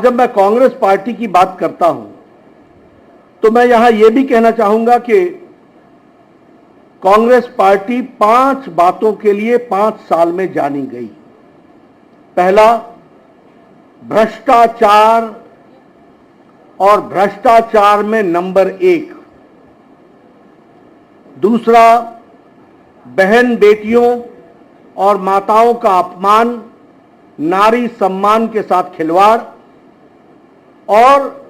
जब मैं कांग्रेस पार्टी की बात करता हूं तो मैं यहां यह भी कहना चाहूंगा कि कांग्रेस पार्टी 5 बातों के लिए 5 साल में जानी गई। पहला, भ्रष्टाचार और भ्रष्टाचार में नंबर 1। दूसरा, बहन बेटियों और माताओं का अपमान, नारी सम्मान के साथ खिलवाड़ और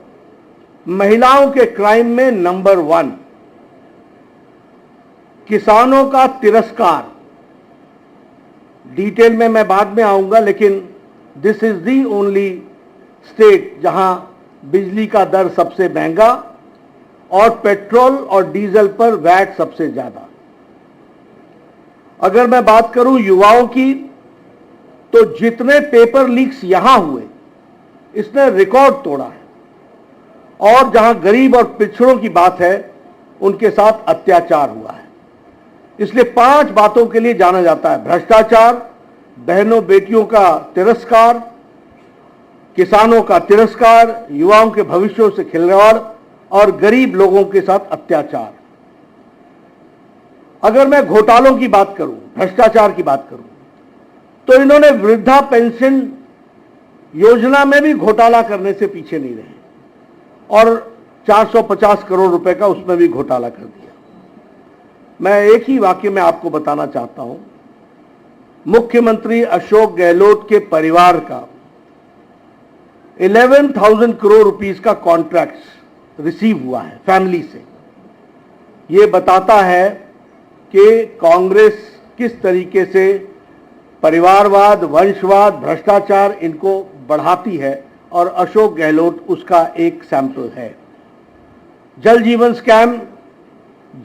महिलाओं के क्राइम में नंबर 1। किसानों का तिरस्कार, डिटेल में मैं बाद में आऊंगा, लेकिन this is the only state जहां बिजली का दर सबसे महंगा और पेट्रोल और डीजल पर वैट सबसे ज्यादा। अगर मैं बात करूं युवाओं की, तो जितने पेपर लीक्स यहां हुए इसने रिकॉर्ड तोड़ा है, और जहां गरीब और पिछड़ों की बात है उनके साथ अत्याचार हुआ है। इसलिए 5 बातों के लिए जाना जाता है: भ्रष्टाचार, बहनों बेटियों का तिरस्कार, किसानों का तिरस्कार, युवाओं के भविष्यों से खिलवाड़ और गरीब लोगों के साथ अत्याचार। अगर मैं घोटालों की बात करूं, भ्रष्टाचार की बात करूं, तो इन्होंने वृद्धा पेंशन योजना में भी घोटाला करने से पीछे नहीं रहे और 450 करोड़ रुपए का उसमें भी घोटाला कर दिया। मैं एक ही वाक्य में आपको बताना चाहता हूं, मुख्यमंत्री अशोक गहलोत के परिवार का 11,000 करोड़ रुपीस का कॉन्ट्रैक्ट रिसीव हुआ है फैमिली से। यह बताता है कि कांग्रेस किस तरीके से परिवारवाद, वंशवाद, भ्रष्टाचार इनको बढ़ाती है, और अशोक गहलोत उसका एक सैंपल है। जल जीवन स्कैम,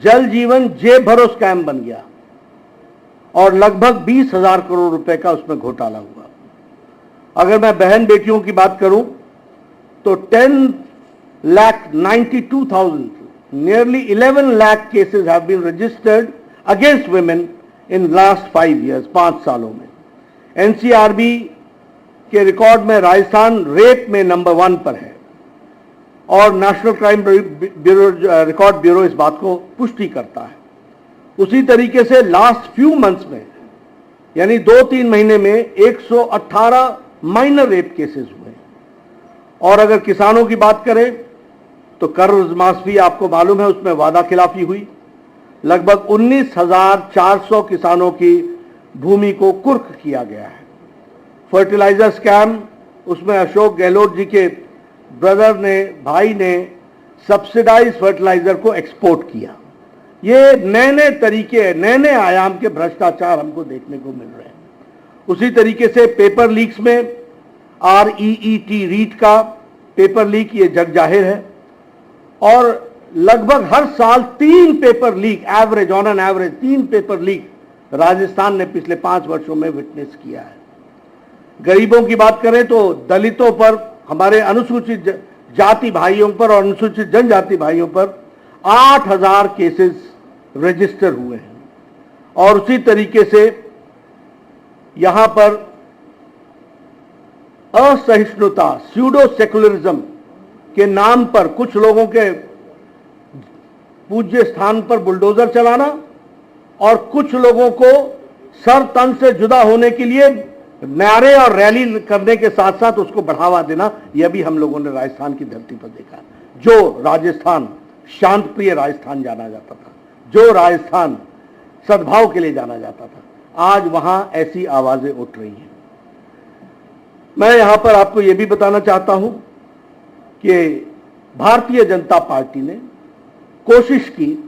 जल जीवन जेब भरो स्कैम बन गया और लगभग 20,000 करोड़ रुपए का उसमें घोटाला हुआ। अगर मैं बहन बेटियों की बात करूं तो 10,92,000, nearly 11 lakh cases have been registered against women in last 5 years, 5 सालों में। एनसीआरबी के रिकॉर्ड में राजस्थान रेप में नंबर 1 पर है, और national crime bureau, record bureau इस बात को पुष्टि करता है। उसी तरीके से लास्ट फ्यू मंथ्स में, यानी 2-3 महीने में 118 माइनर रेप केसेस हुए। और अगर किसानों की बात करें तो कर्जमाफी आपको मालूम है, उसमें वादा खिलाफी हुई। लगभग 19,400 किसानों की भूमि को कुर्क किया गया है। फर्टिलाइजर स्कैम, उसमें अशोक गहलोत जी के ब्रदर ने, भाई ने सब्सिडाइज फर्टिलाइजर को एक्सपोर्ट किया। ये नए नए तरीके, नए नए आयाम के भ्रष्टाचार हमको देखने को मिल रहे हैं। उसी तरीके से पेपर लीक्स में REET रीट का पेपर लीक, ये जग जाहिर है, और लगभग हर साल 3 paper leak, average, on an average 3 paper leak Rajasthan ने पिछले 5 वर्षों में विटनेस किया है। गरीबों की बात करें तो दलितों पर, हमारे अनुसूचित जाति भाइयों पर और अनुसूचित जनजाति भाइयों पर 8,000 केसेस रजिस्टर हुए हैं। और उसी तरीके से यहां पर असहिष्णुता, स्यूडो सेकुलरिज्म के नाम पर कुछ लोगों के पूज्य स्थान पर बुलडोजर चलाना और कुछ लोगों को सर तन से जुदा होने के लिए नारे और रैली करने के साथ साथ उसको बढ़ावा देना, यह भी हम लोगों ने राजस्थान की धरती पर देखा। जो राजस्थान शांत प्रिय राजस्थान जाना जाता था, जो राजस्थान सद्भाव के लिए जाना जाता था, आज वहां ऐसी आवाजें उठ रही हैं। मैं यहां पर आपको यह भी बताना चाहता हूं कि भारतीय जनता पार्टी ने कोशिश की,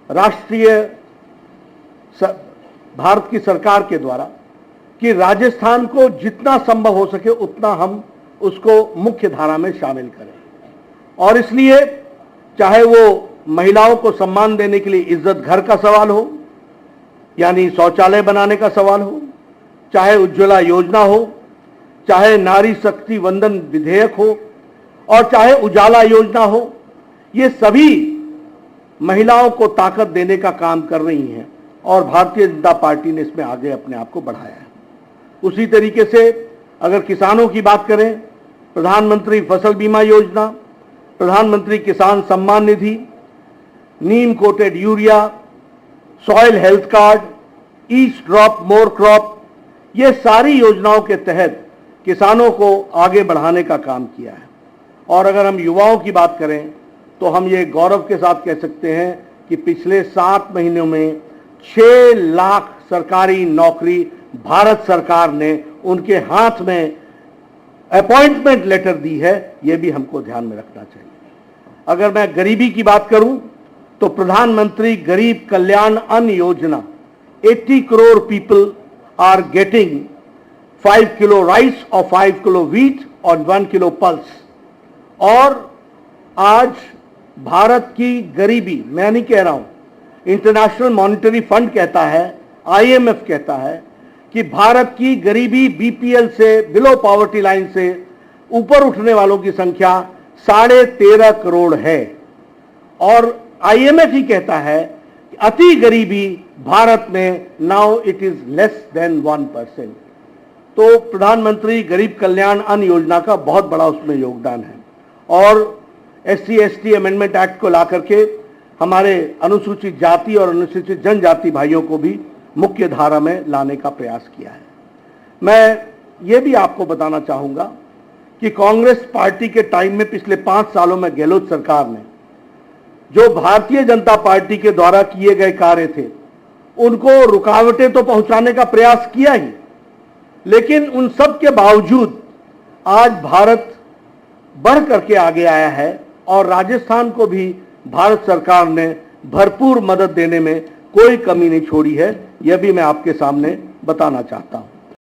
राष्ट्रीय भारत की सरकार के द्वारा, कि राजस्थान को जितना संभव हो सके उतना हम उसको मुख्य धारा में शामिल करें। और इसलिए चाहे वो महिलाओं को सम्मान देने के लिए इज्जत घर का सवाल हो, यानी शौचालय बनाने का सवाल हो, चाहे उज्ज्वला योजना हो, चाहे नारी शक्ति वंदन विधेयक हो, और चाहे उजाला योजना हो, ये सभी महिलाओं को ताकत देने का काम कर रही हैं और भारतीय जनता पार्टी ने इसमें आगे अपने आप को बढ़ाया है। उसी तरीके से अगर किसानों की बात करें प्रधानमंत्री फसल बीमा योजना, प्रधानमंत्री किसान सम्मान निधि, neem coated urea, soil health card, each drop more crop, ये सारी योजनाओं के तहत किसानों को आगे बढ़ाने का काम किया है। और अगर हम युवाओं की बात करें तो हम ये गौरव के साथ कह सकते हैं कि पिछले 7 महीनों में 6 लाख सरकारी नौकरी भारत सरकार ने उनके हाथ में अपॉइंटमेंट लेटर दी है, ये भी हमको ध्यान में रखना चाहिए। अगर मैं गरीबी की बात करूं तो प्रधानमंत्री गरीब कल्याण Anna Yojana, 80 crore people are getting 5 kilo rice और 5 किलो व्हीट और 1 किलो पल्स। और आज भारत की गरीबी, मैं नहीं कह रहा हूं, इंटरनेशनल मॉनिटरी फंड कहता है, IMF कहता है कि भारत की गरीबी बीपीएल से, बिलो पॉवर्टी लाइन से ऊपर उठने वालों की संख्या 13.5 करोड़ है। और IMF ही कहता है कि अति गरीबी भारत में now it is less than 1%। तो प्रधानमंत्री गरीब कल्याण अन्न योजना का बहुत बड़ा उसमें योगदान है। और SC/ST अमेंडमेंट एक्ट को ला करके हमारे अनुसूचित जाति और अनुसूचित जनजाति भाइयों को भी मुख्य धारा में लाने का प्रयास किया है। मैं ये भी आपको बताना चाहूंगा कि कांग्रेस पार्टी के टाइम में पिछले 5 सालों में गहलोत सरकार ने जो भारतीय जनता पार्टी के द्वारा किए गए कार्य थे उनको रुकावटें तो पहुंचाने का प्रयास किया ही, लेकिन उन सब के बावजूद आज भारत बढ़ करके आगे आया है और राजस्थान को भी भारत सरकार ने भरपूर मदद देने में कोई कमी नहीं छोड़ी है। यह भी मैं आपके सामने बताना चाहता हूं।